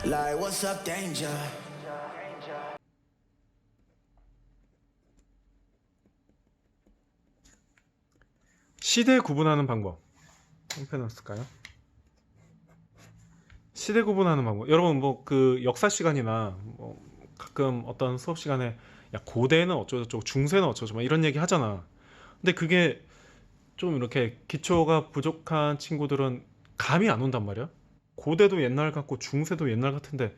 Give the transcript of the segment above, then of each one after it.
Like what's up, danger? 시대 구분하는 방법 형편없을까요? 시대 구분하는 방법. 여러분 뭐 그 역사 시간이나 뭐 가끔 어떤 수업 시간에 야 고대는 어쩌고저쩌고 중세는 어쩌고 막 이런 얘기 하잖아. 근데 그게 좀 이렇게 기초가 부족한 친구들은 감이 안 온단 말이야. 고대도 옛날 같고 중세도 옛날 같은데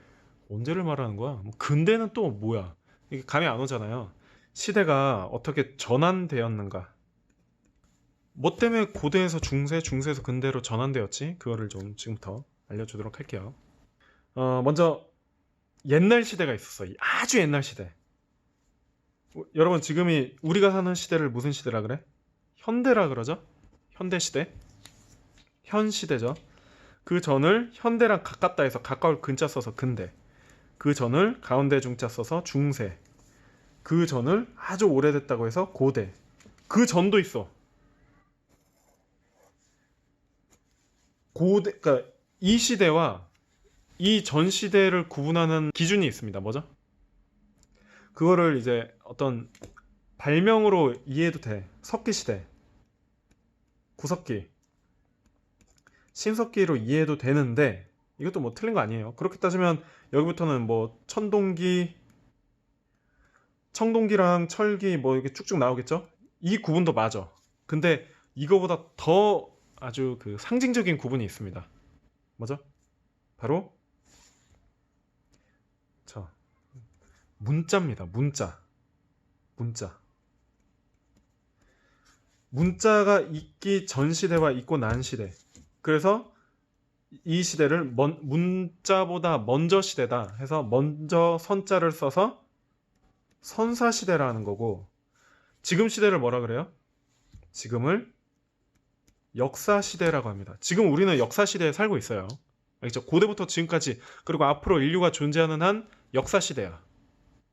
언제를 말하는 거야? 뭐 근대는 또 뭐야? 이게 감이 안 오잖아요. 시대가 어떻게 전환되었는가? 뭐 때문에 고대에서 중세, 중세에서 근대로 전환되었지? 그거를 좀 지금부터 알려주도록 할게요. 먼저 옛날 시대가 있었어. 아주 옛날 시대. 여러분 지금이 우리가 사는 시대를 무슨 시대라 그래? 현대라 그러죠? 현대 시대? 현 시대죠. 그 전을 현대랑 가깝다 해서 가까울 근자 써서 근대. 그 전을 가운데 중자 써서 중세. 그 전을 아주 오래됐다고 해서 고대. 그 전도 있어. 고대, 그러니까 이 시대와 이 전 시대를 구분하는 기준이 있습니다. 뭐죠? 그거를 이제 어떤 발명으로 이해해도 돼. 석기 시대, 구석기, 신석기로 이해해도 되는데 이것도 뭐 틀린 거 아니에요. 그렇게 따지면 여기부터는 뭐 천동기, 청동기랑 철기 뭐 이렇게 쭉쭉 나오겠죠? 이 구분도 맞아. 근데 이거보다 더 아주 그 상징적인 구분이 있습니다. 뭐죠? 바로 자, 문자입니다. 문자. 문자. 문자가 있기 전 시대와 있고 난 시대. 그래서 이 시대를 문자보다 먼저 시대다 해서 먼저 선자를 써서 선사시대라는 거고, 지금 시대를 뭐라 그래요? 지금을 역사시대라고 합니다. 지금 우리는 역사시대에 살고 있어요. 알겠죠? 고대부터 지금까지, 그리고 앞으로 인류가 존재하는 한 역사시대야.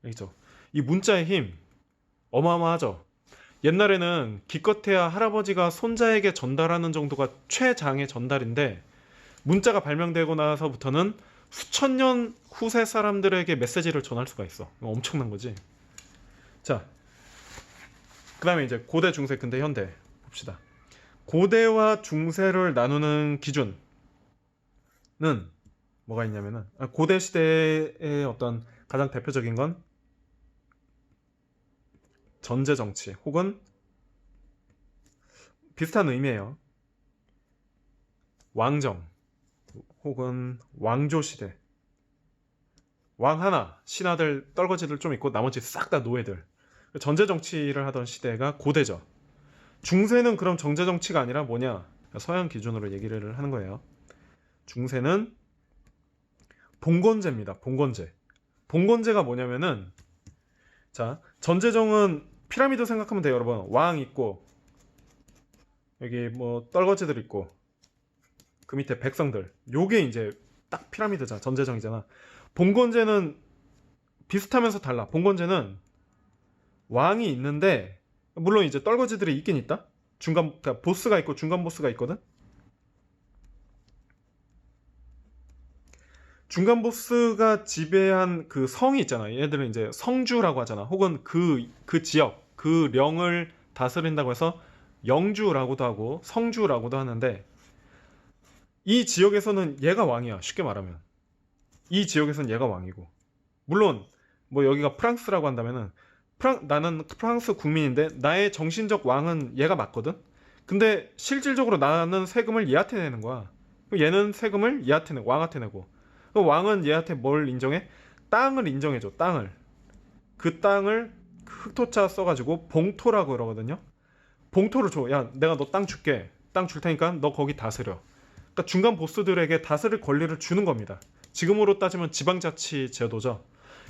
알겠죠? 이 문자의 힘 어마어마하죠. 옛날에는 기껏해야 할아버지가 손자에게 전달하는 정도가 최장의 전달인데, 문자가 발명되고 나서부터는 수천 년 후세 사람들에게 메시지를 전할 수가 있어. 엄청난 거지. 자, 그 다음에 이제 고대, 중세, 근대, 현대 봅시다. 고대와 중세를 나누는 기준은 뭐가 있냐면은, 고대 시대의 어떤 가장 대표적인 건 전제 정치 혹은 비슷한 의미예요. 왕정 혹은 왕조 시대. 왕 하나, 신하들, 떨거지들 좀 있고 나머지 싹 다 노예들. 전제 정치를 하던 시대가 고대죠. 중세는 그럼 정제 정치가 아니라 뭐냐? 서양 기준으로 얘기를 하는 거예요. 중세는 봉건제입니다. 봉건제. 봉건제가 뭐냐면은, 자, 전제정은 피라미드 생각하면 돼요, 여러분. 왕 있고 여기 뭐 떨거지들 있고 그 밑에 백성들. 요게 이제 딱 피라미드잖아. 전제정이잖아. 봉건제는 비슷하면서 달라. 봉건제는 왕이 있는데, 물론 이제 떨거지들이 있긴 있다. 중간, 그러니까 보스가 있고 중간 보스가 있거든. 중간 보스가 지배한 그 성이 있잖아. 얘들은 이제 성주라고 하잖아. 혹은 그 지역, 그 령을 다스린다고 해서 영주라고도 하고 성주라고도 하는데, 이 지역에서는 얘가 왕이야. 쉽게 말하면. 이 지역에서는 얘가 왕이고. 물론 뭐 여기가 프랑스라고 한다면은 나는 프랑스 국민인데 나의 정신적 왕은 얘가 맞거든. 근데 실질적으로 나는 세금을 얘한테 내는 거야. 얘는 세금을 얘한테 내고 왕한테 내고. 왕은 얘한테 뭘 인정해? 땅을 인정해줘. 땅을. 그 땅을 흑토차 써가지고 봉토라고 그러거든요. 봉토를 줘. 야, 내가 너 땅 줄게. 땅 줄 테니까 너 거기 다스려. 그러니까 중간 보스들에게 다스릴 권리를 주는 겁니다. 지금으로 따지면 지방자치 제도죠.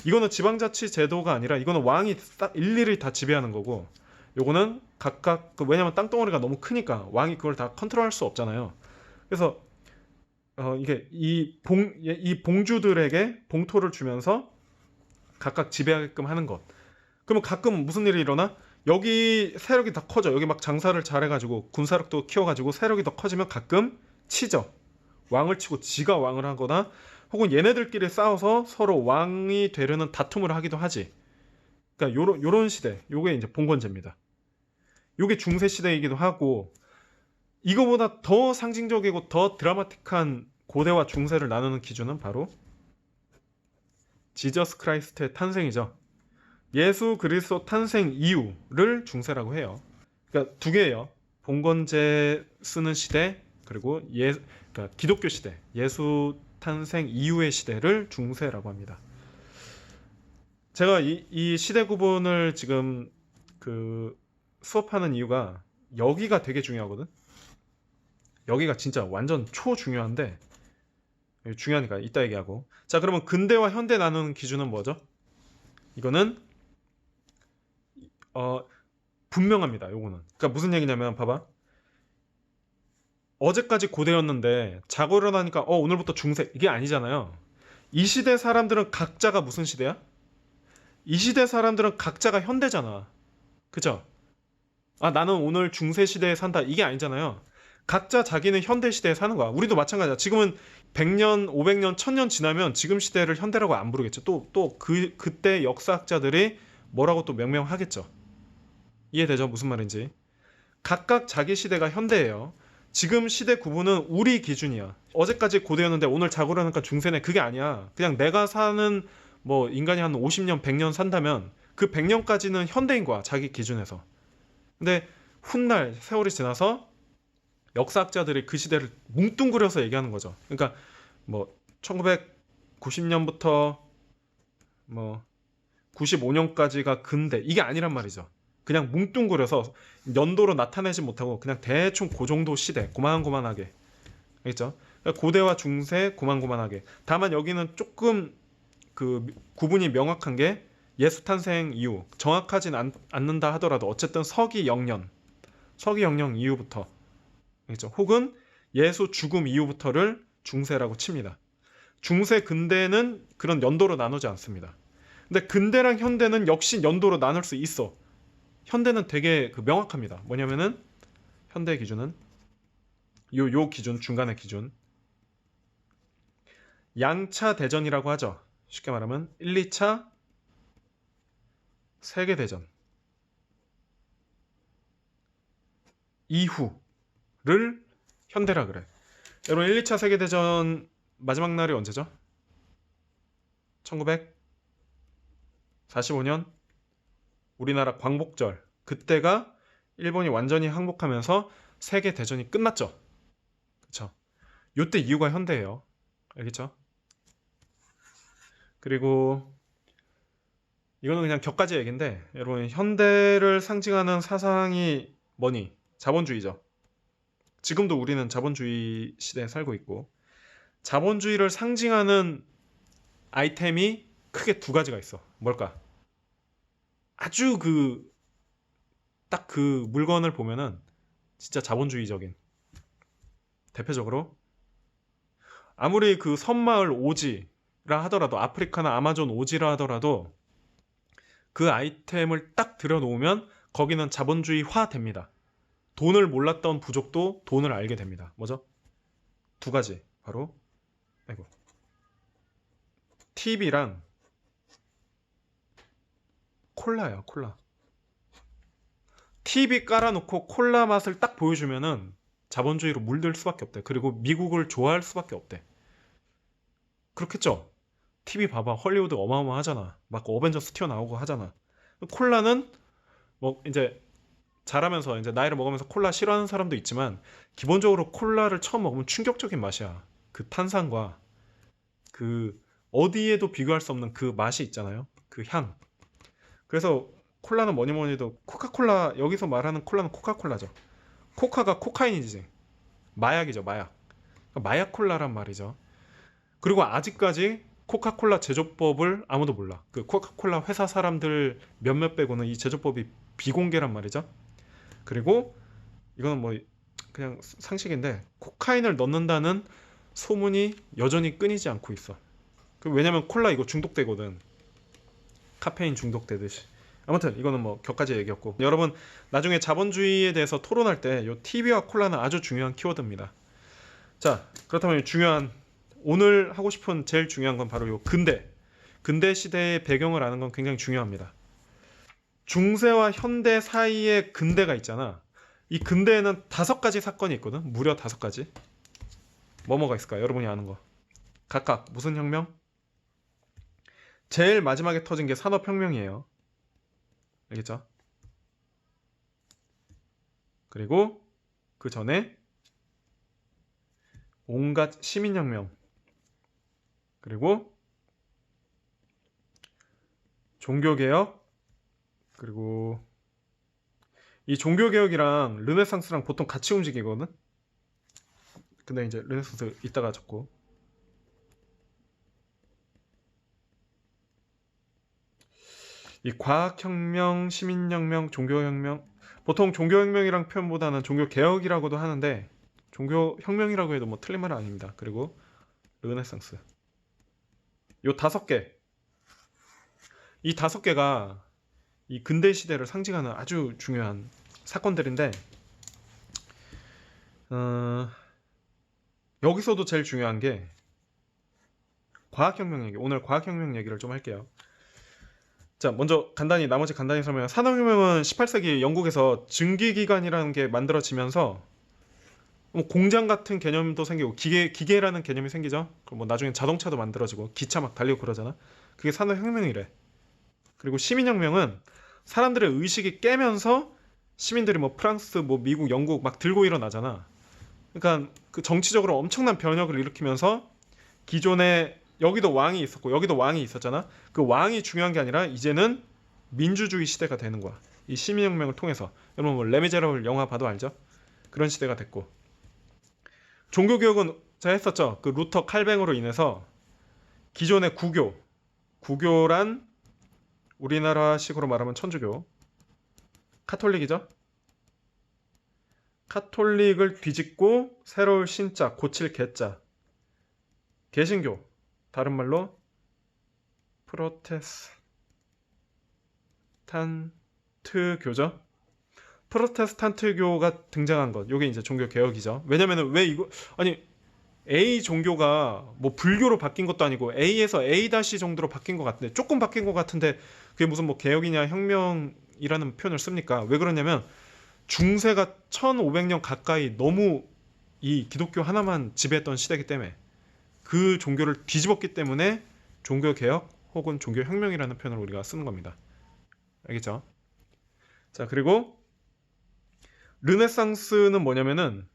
이거는 지방자치 제도가 아니라 이거는 왕이 일일이 다 지배하는 거고, 요거는 각각 왜냐면 땅덩어리가 너무 크니까 왕이 그걸 다 컨트롤할 수 없잖아요. 그래서 이게 이 봉주들에게 봉토를 주면서 각각 지배하게끔 하는 것. 그러면 가끔 무슨 일이 일어나? 여기 세력이 더 커져. 여기 막 장사를 잘해가지고 군사력도 키워가지고 세력이 더 커지면 가끔 치죠. 왕을 치고 지가 왕을 하거나, 혹은 얘네들끼리 싸워서 서로 왕이 되려는 다툼을 하기도 하지. 그러니까 요런 시대, 요게 이제 봉건제입니다. 요게 중세 시대이기도 하고, 이거보다 더 상징적이고 더 드라마틱한 고대와 중세를 나누는 기준은 바로 지저스 크라이스트의 탄생이죠. 예수 그리스도 탄생 이후를 중세라고 해요. 그러니까 두 개예요. 봉건제 쓰는 시대, 그리고 그러니까 기독교 시대, 예수 탄생 이후의 시대를 중세라고 합니다. 제가 이 시대 구분을 지금 그 수업하는 이유가 여기가 되게 중요하거든. 여기가 진짜 완전 초중요한데, 중요하니까 이따 얘기하고. 자, 그러면 근대와 현대 나누는 기준은 뭐죠? 이거는 분명합니다. 요거는. 그러니까 무슨 얘기냐면 봐봐. 어제까지 고대였는데 자고 일어나니까 오늘부터 중세, 이게 아니잖아요. 이 시대 사람들은 각자가 무슨 시대야? 이 시대 사람들은 각자가 현대잖아. 그죠? 아, 나는 오늘 중세 시대에 산다, 이게 아니잖아요. 각자 자기는 현대 시대에 사는 거야. 우리도 마찬가지야. 지금은 100년, 500년, 1000년 지나면 지금 시대를 현대라고 안 부르겠죠. 또 그때 역사학자들이 뭐라고 또 명명하겠죠. 이해되죠? 무슨 말인지. 각각 자기 시대가 현대예요. 지금 시대 구분은 우리 기준이야. 어제까지 고대였는데 오늘 자고 일어나니까 중세네, 그게 아니야. 그냥 내가 사는, 뭐 인간이 한 50년, 100년 산다면 그 100년까지는 현대인 거야, 자기 기준에서. 근데 훗날 세월이 지나서 역사학자들이 그 시대를 뭉뚱그려서 얘기하는 거죠. 그러니까 뭐 1990년부터 뭐 95년까지가 근대, 이게 아니란 말이죠. 그냥 뭉뚱그려서 연도로 나타내지 못하고 그냥 대충 그 정도 시대, 고만고만하게. 알겠죠? 그러니까 고대와 중세 고만고만하게. 다만 여기는 조금 그 구분이 명확한 게 예수 탄생 이후, 정확하진 않는다 하더라도 어쨌든 서기 영년 이후부터, 알겠죠? 혹은 예수 죽음 이후부터를 중세라고 칩니다. 중세 근대는 그런 연도로 나누지 않습니다. 근데 근대랑 현대는 역시 연도로 나눌 수 있어. 현대는 되게 명확합니다. 뭐냐면은 현대 기준은 요 기준, 중간의 기준, 양차 대전이라고 하죠. 쉽게 말하면 1, 2차 세계대전 이후를 현대라 그래. 여러분, 1, 2차 세계대전 마지막 날이 언제죠? 1945년 우리나라 광복절, 그때가 일본이 완전히 항복하면서 세계대전이 끝났죠. 그쵸? 요때 이후가 현대예요. 알겠죠? 그리고 이거는 그냥 격가지 얘기인데, 여러분, 현대를 상징하는 사상이 뭐니? 자본주의죠. 지금도 우리는 자본주의 시대에 살고 있고, 자본주의를 상징하는 아이템이 크게 두 가지가 있어. 뭘까? 아주 딱 그 물건을 보면은 진짜 자본주의적인, 대표적으로 아무리 그 섬마을 오지라 하더라도, 아프리카나 아마존 오지라 하더라도 그 아이템을 딱 들여놓으면 거기는 자본주의화 됩니다. 돈을 몰랐던 부족도 돈을 알게 됩니다. 뭐죠? 두 가지. 바로 TV랑 콜라예요. 콜라. TV 깔아놓고 콜라 맛을 딱 보여주면은 자본주의로 물들 수밖에 없대. 그리고 미국을 좋아할 수밖에 없대. 그렇겠죠? TV 봐봐. 헐리우드 어마어마하잖아. 막 어벤져스 튀어나오고 하잖아. 콜라는 뭐 이제 자라면서 이제 나이를 먹으면서 콜라 싫어하는 사람도 있지만, 기본적으로 콜라를 처음 먹으면 충격적인 맛이야. 그 탄산과 그 어디에도 비교할 수 없는 그 맛이 있잖아요. 그 향. 그래서 콜라는 뭐니 뭐니 해도 코카콜라, 여기서 말하는 콜라는 코카콜라죠. 코카가 코카인이지. 마약이죠, 마약. 그러니까 마약 콜라란 말이죠. 그리고 아직까지 코카콜라 제조법을 아무도 몰라. 그 코카콜라 회사 사람들 몇몇 빼고는 이 제조법이 비공개란 말이죠. 그리고 이거는 뭐 그냥 상식인데, 코카인을 넣는다는 소문이 여전히 끊이지 않고 있어. 왜냐면 콜라 이거 중독되거든. 카페인 중독되듯이. 아무튼 이거는 뭐 격가지 얘기였고, 여러분 나중에 자본주의에 대해서 토론할 때 요 TV와 콜라는 아주 중요한 키워드입니다. 자, 그렇다면 중요한 오늘 하고 싶은 제일 중요한 건 바로 요 근대 시대의 배경을 아는 건 굉장히 중요합니다. 중세와 현대 사이에 근대가 있잖아. 이 근대에는 5가지 사건이 있거든. 무려 5가지. 뭐가 있을까? 여러분이 아는 거. 각각 무슨 혁명? 제일 마지막에 터진 게 산업혁명이에요. 알겠죠? 그리고 그 전에 온갖 시민혁명, 그리고 종교개혁, 그리고 이 종교개혁이랑 르네상스랑 보통 같이 움직이거든. 근데 이제 르네상스 이따가 적고, 이 과학혁명, 시민혁명, 종교혁명, 보통 종교혁명이랑 표현보다는 종교개혁이라고도 하는데 종교혁명이라고 해도 뭐 틀린 말은 아닙니다. 그리고 르네상스, 요 5개, 이 5개가 이 근대 시대를 상징하는 아주 중요한 사건들인데, 여기서도 제일 중요한 게 과학혁명 얘기. 오늘 과학혁명 얘기를 좀 할게요. 자, 먼저 나머지 간단히 설명해. 산업혁명은 18세기 영국에서 증기기관이라는 게 만들어지면서 뭐 공장 같은 개념도 생기고 기계라는 개념이 생기죠. 그럼 뭐 나중에 자동차도 만들어지고 기차 막 달리고 그러잖아. 그게 산업혁명이래. 그리고 시민혁명은 사람들의 의식이 깨면서 시민들이 뭐 프랑스, 뭐 미국, 영국 막 들고 일어나잖아. 그러니까 그 정치적으로 엄청난 변혁을 일으키면서 기존에 여기도 왕이 있었고 여기도 왕이 있었잖아. 그 왕이 중요한 게 아니라 이제는 민주주의 시대가 되는 거야. 이 시민혁명을 통해서. 여러분 뭐 레미제라블 영화 봐도 알죠? 그런 시대가 됐고, 종교개혁은 제가 했었죠. 그 루터 칼뱅으로 인해서 기존의 구교란 우리나라식으로 말하면 천주교, 카톨릭이죠. 카톨릭을 뒤집고 새로운 신자, 고칠 개자, 개신교, 다른 말로 프로테스탄트교죠. 프로테스탄트교가 등장한 것, 요게 이제 종교 개혁이죠. 왜냐면은 왜 이거, 아니 A 종교가 뭐 불교로 바뀐 것도 아니고 A에서 A- 정도로 바뀐 것 같은데, 조금 바뀐 것 같은데 그게 무슨 뭐 개혁이냐 혁명이라는 표현을 씁니까? 왜 그러냐면 중세가 1500년 가까이 너무 이 기독교 하나만 지배했던 시대이기 때문에, 그 종교를 뒤집었기 때문에 종교개혁 혹은 종교혁명이라는 표현을 우리가 쓰는 겁니다. 알겠죠? 자, 그리고 르네상스는 뭐냐면은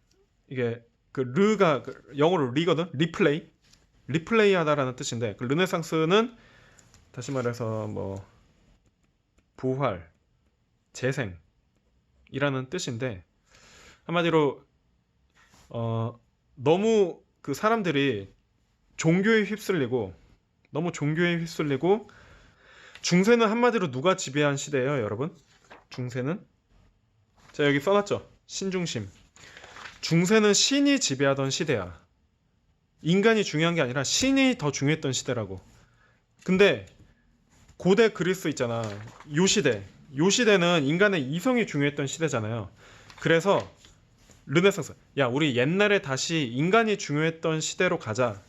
이게 그 르가 영어로 리거든. 리플레이 하다라는 뜻인데, 그 르네상스는 다시 말해서 뭐 부활, 재생이라는 뜻인데, 한마디로 너무 그 사람들이 너무 종교에 휩쓸리고, 중세는 한마디로 누가 지배한 시대예요, 여러분? 중세는, 자 여기 써놨죠. 신중심. 중세는 신이 지배하던 시대야. 인간이 중요한 게 아니라 신이 더 중요했던 시대라고. 근데 고대 그리스 있잖아. 요 시대는 인간의 이성이 중요했던 시대잖아요. 그래서 르네상스, 야 우리 옛날에 다시 인간이 중요했던 시대로 가자.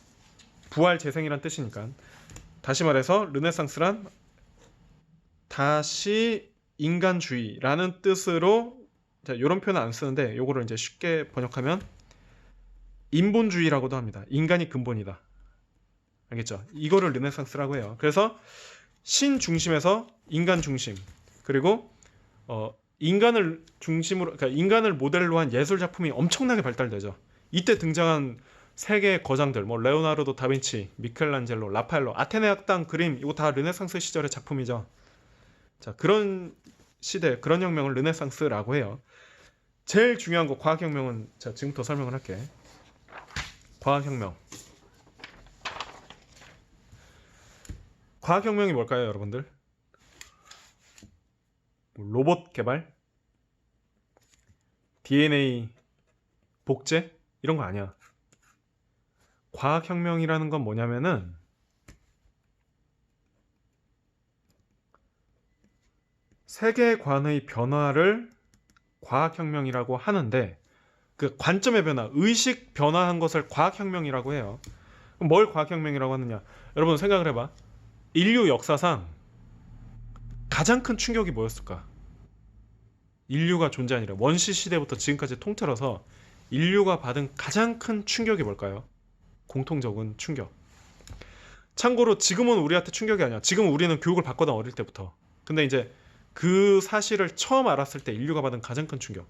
부활 재생이란 뜻이니까. 다시 말해서 르네상스란 다시 인간주의라는 뜻으로, 자, 이런 표현은 안 쓰는데 요거를 이제 쉽게 번역하면 인본주의라고도 합니다. 인간이 근본이다. 알겠죠? 이거를 르네상스라고 해요. 그래서 신 중심에서 인간 중심, 그리고 인간을 중심으로, 그러니까 인간을 모델로 한 예술 작품이 엄청나게 발달되죠. 이때 등장한 세계의 거장들, 뭐 레오나르도 다빈치, 미켈란젤로, 라파엘로, 아테네 학당 그림, 이거 다 르네상스 시절의 작품이죠. 자, 그런 시대, 그런 혁명을 르네상스라고 해요. 제일 중요한 거 과학혁명은, 자 지금부터 설명을 할게. 과학혁명이 뭘까요, 여러분들? 로봇 개발? DNA 복제? 이런 거 아니야. 과학혁명이라는 건 뭐냐면은 세계관의 변화를 과학혁명이라고 하는데, 그 관점의 변화, 의식 변화한 것을 과학혁명이라고 해요. 그럼 뭘 과학혁명이라고 하느냐? 여러분 생각을 해봐. 인류 역사상 가장 큰 충격이 뭐였을까? 인류가 존재한 이래 원시 시대부터 지금까지 통틀어서 인류가 받은 가장 큰 충격이 뭘까요? 공통적인 충격. 참고로 지금은 우리한테 충격이 아니야. 지금 우리는 교육을 받거든, 어릴 때부터. 근데 이제 그 사실을 처음 알았을 때 인류가 받은 가장 큰 충격.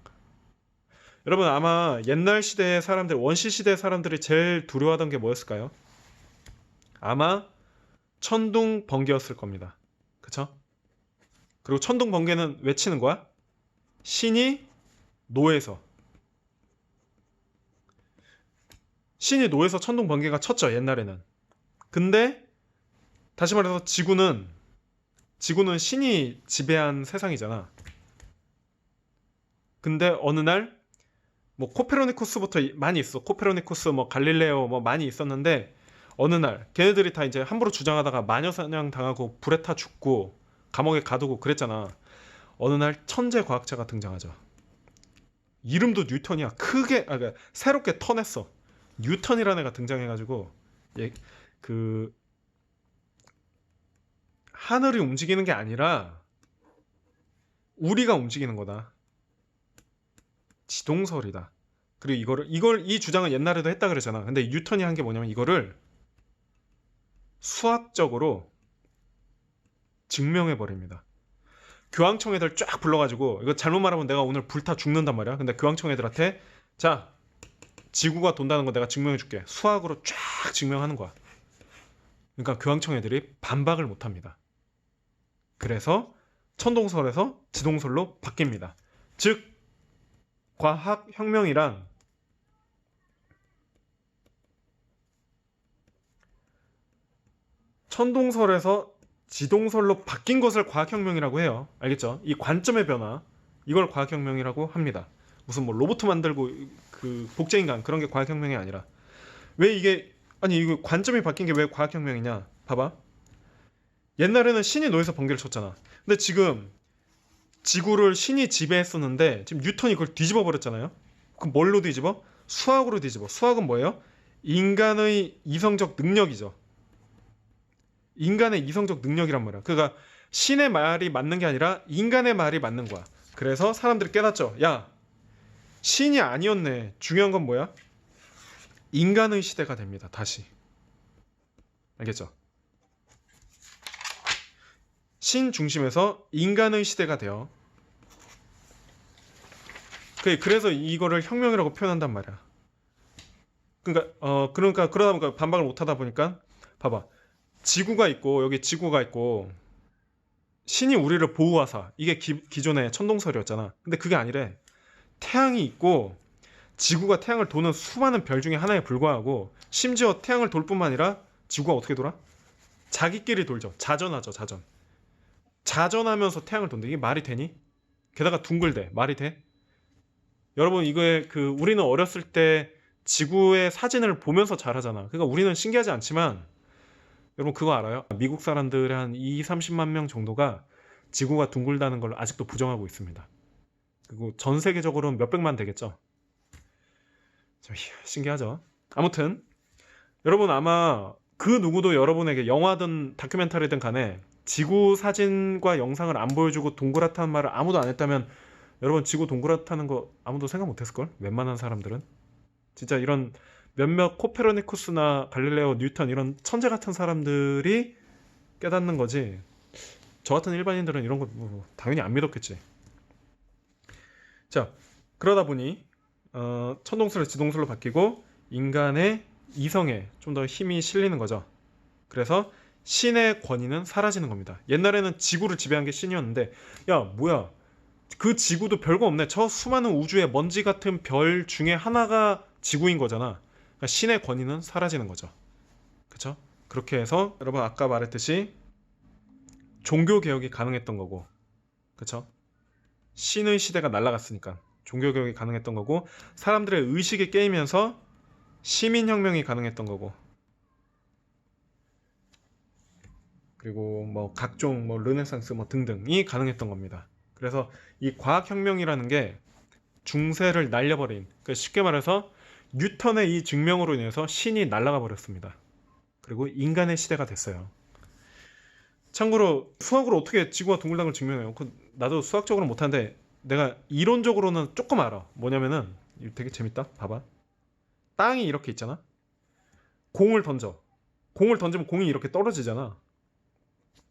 여러분 아마 옛날 시대의 사람들, 원시 시대 사람들이 제일 두려워하던 게 뭐였을까요? 아마 천둥 번개였을 겁니다. 그쵸? 그리고 천둥 번개는 왜 치는 거야? 신이 노에서 천둥 번개가 쳤죠, 옛날에는. 근데 다시 말해서 지구는 신이 지배한 세상이잖아. 근데 어느 날 뭐 코페르니쿠스부터 많이 있어. 코페르니쿠스, 뭐 갈릴레오 뭐 많이 있었는데 어느 날 걔네들이 다 이제 함부로 주장하다가 마녀사냥 당하고 불에 타 죽고 감옥에 가두고 그랬잖아. 어느 날 천재 과학자가 등장하죠. 이름도 뉴턴이야. 그러니까 새롭게 터냈어. 뉴턴이라는 애가 등장해가지고 그 하늘이 움직이는 게 아니라 우리가 움직이는 거다. 지동설이다. 그리고 이 주장은 옛날에도 했다 그랬잖아. 근데 뉴턴이 한 게 뭐냐면 이거를 수학적으로 증명해 버립니다. 교황청 애들 쫙 불러가지고, 이거 잘못 말하면 내가 오늘 불타 죽는단 말이야. 근데 교황청 애들한테 자, 지구가 돈다는 거 내가 증명해 줄게. 수학으로 쫙 증명하는 거야. 그러니까 교황청 애들이 반박을 못 합니다. 그래서 천동설에서 지동설로 바뀝니다. 즉 과학혁명이란 천동설에서 지동설로 바뀐 것을 과학혁명이라고 해요. 알겠죠? 이 관점의 변화, 이걸 과학혁명이라고 합니다. 무슨 뭐 로봇 만들고 그 복제인간 그런 게 과학혁명이 아니라, 왜 이게, 아니 이거 관점이 바뀐 게 왜 과학혁명이냐? 봐봐. 옛날에는 신이 노에서 번개를 쳤잖아. 근데 지금 지구를 신이 지배했었는데 지금 뉴턴이 그걸 뒤집어 버렸잖아요. 그럼 뭘로 뒤집어? 수학으로 뒤집어. 수학은 뭐예요? 인간의 이성적 능력이죠. 인간의 이성적 능력이란 말이야. 그러니까 신의 말이 맞는 게 아니라 인간의 말이 맞는 거야. 그래서 사람들이 깨닫죠. 야, 신이 아니었네. 중요한 건 뭐야? 인간의 시대가 됩니다. 다시. 알겠죠? 신 중심에서 인간의 시대가 돼요. 그래서 이거를 혁명이라고 표현한단 말이야. 그러니까 그러다 보니까 반박을 못 하다 보니까 봐봐. 지구가 있고 여기 지구가 있고 신이 우리를 보호하사, 이게 기존의 천동설이었잖아. 근데 그게 아니래. 태양이 있고 지구가 태양을 도는 수많은 별 중에 하나에 불과하고, 심지어 태양을 돌 뿐만 아니라 지구가 어떻게 돌아? 자기끼리 돌죠. 자전하죠. 자전하면서 태양을 돈다. 이게 말이 되니? 게다가 둥글대. 말이 돼? 여러분 이거에 우리는 어렸을 때 지구의 사진을 보면서 자라잖아. 그러니까 우리는 신기하지 않지만 여러분 그거 알아요? 미국 사람들의 한 20-30만 명 정도가 지구가 둥글다는 걸 아직도 부정하고 있습니다. 그리고 전 세계적으로는 몇백만 되겠죠. 신기하죠? 아무튼 여러분 아마 그 누구도 여러분에게 영화든 다큐멘터리든 간에 지구 사진과 영상을 안 보여주고 동그랗다는 말을 아무도 안 했다면, 여러분 지구 동그랗다는 거 아무도 생각 못했을걸? 웬만한 사람들은. 진짜 이런 몇몇 코페르니쿠스나 갈릴레오, 뉴턴 이런 천재 같은 사람들이 깨닫는 거지, 저 같은 일반인들은 이런 거 당연히 안 믿었겠지. 자, 그러다 보니 천동설에서 지동설로 바뀌고 인간의 이성에 좀 더 힘이 실리는 거죠. 그래서 신의 권위는 사라지는 겁니다. 옛날에는 지구를 지배한 게 신이었는데, 야 뭐야, 그 지구도 별거 없네. 저 수많은 우주의 먼지 같은 별 중에 하나가 지구인 거잖아. 그러니까 신의 권위는 사라지는 거죠. 그쵸? 그렇게 해서 여러분 아까 말했듯이 종교개혁이 가능했던 거고, 그쵸? 신의 시대가 날아갔으니까 종교개혁이 가능했던 거고, 사람들의 의식이 깨이면서 시민혁명이 가능했던 거고, 그리고 뭐 각종 뭐 르네상스 뭐 등등이 가능했던 겁니다. 그래서 이 과학혁명이라는 게 중세를 날려버린, 그러니까 쉽게 말해서 뉴턴의 이 증명으로 인해서 신이 날아가 버렸습니다. 그리고 인간의 시대가 됐어요. 참고로 수학으로 어떻게 지구와 동글당글 증명해요? 나도 수학적으로 못하는데 내가 이론적으로는 조금 알아. 뭐냐면은 이거 되게 재밌다. 봐봐. 땅이 이렇게 있잖아. 공을 던져. 공을 던지면 공이 이렇게 떨어지잖아.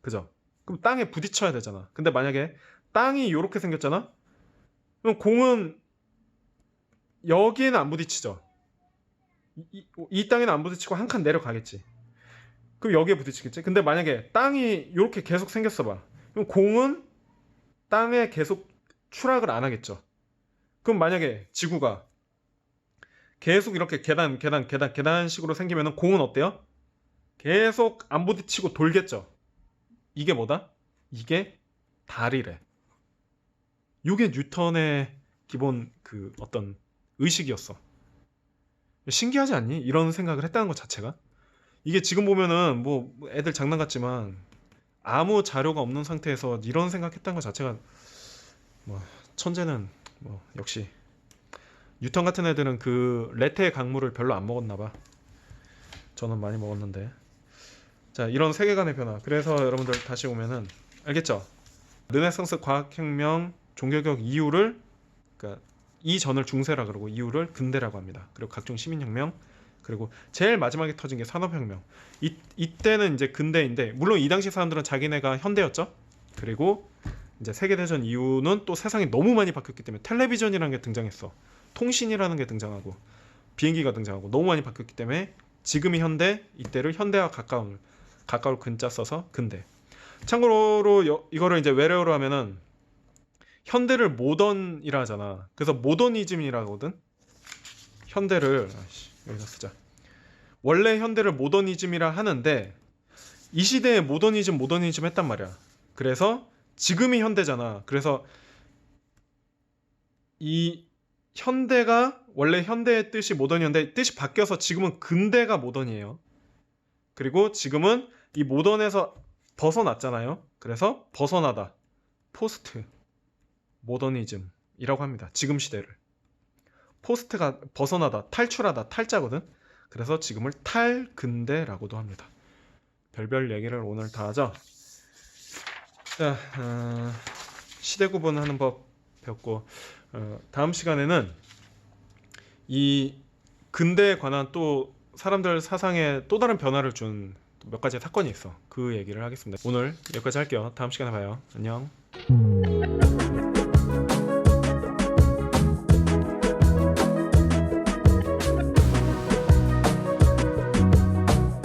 그죠? 그럼 땅에 부딪혀야 되잖아. 근데 만약에 땅이 이렇게 생겼잖아. 그럼 공은 여기에는 안 부딪히죠. 이 땅에는 안 부딪히고 한 칸 내려가겠지. 그럼 여기에 부딪히겠지. 근데 만약에 땅이 이렇게 계속 생겼어 봐. 그럼 공은 땅에 계속 추락을 안 하겠죠. 그럼 만약에 지구가 계속 이렇게 계단식으로 생기면 공은 어때요? 계속 안 부딪히고 돌겠죠. 이게 뭐다? 이게 달이래. 이게 뉴턴의 기본 그 어떤 의식이었어. 신기하지 않니? 이런 생각을 했다는 것 자체가. 이게 지금 보면은 뭐 애들 장난 같지만 아무 자료가 없는 상태에서 이런 생각했다는 것 자체가 뭐 천재는 뭐 역시 뉴턴 같은 애들은 그 레테의 강물을 별로 안 먹었나 봐. 저는 많이 먹었는데. 자, 이런 세계관의 변화. 그래서 여러분들 다시 오면은 알겠죠? 르네상스 과학혁명 종교개혁 이후를, 그러니까 이전을 중세라 그러고 이후를 근대라고 합니다. 그리고 각종 시민혁명, 그리고 제일 마지막에 터진 게 산업혁명. 이때는 이제 근대인데, 물론 이 당시 사람들은 자기네가 현대였죠. 그리고 이제 세계대전 이후는 또 세상이 너무 많이 바뀌었기 때문에 텔레비전이라는 게 등장했어. 통신이라는 게 등장하고 비행기가 등장하고 너무 많이 바뀌었기 때문에 지금이 현대, 이때를 현대와 가까울 근자 써서 근대. 참고로 이거를 이제 외래어로 하면은 현대를 모던이라 하잖아. 그래서 모더니즘이라고 하거든. 현대를 여기서 쓰자. 원래 현대를 모더니즘이라 하는데 이 시대에 모더니즘 했단 말이야. 그래서 지금이 현대잖아. 그래서 이 현대가 원래 현대의 뜻이 모던이었는데 뜻이 바뀌어서 지금은 근대가 모던이에요. 그리고 지금은 이 모던에서 벗어났잖아요. 그래서 벗어나다. 포스트 모더니즘이라고 합니다. 지금 시대를. 포스트가 벗어나다, 탈출하다, 탈자거든. 그래서 지금을 탈근대라고도 합니다. 별별 얘기를 오늘 다 하죠. 자, 시대 구분하는 법 배웠고, 다음 시간에는 이 근대에 관한 또 사람들 사상에 또 다른 변화를 준 몇 가지 사건이 있어. 그 얘기를 하겠습니다. 오늘 여기까지 할게요. 다음 시간에 봐요. 안녕.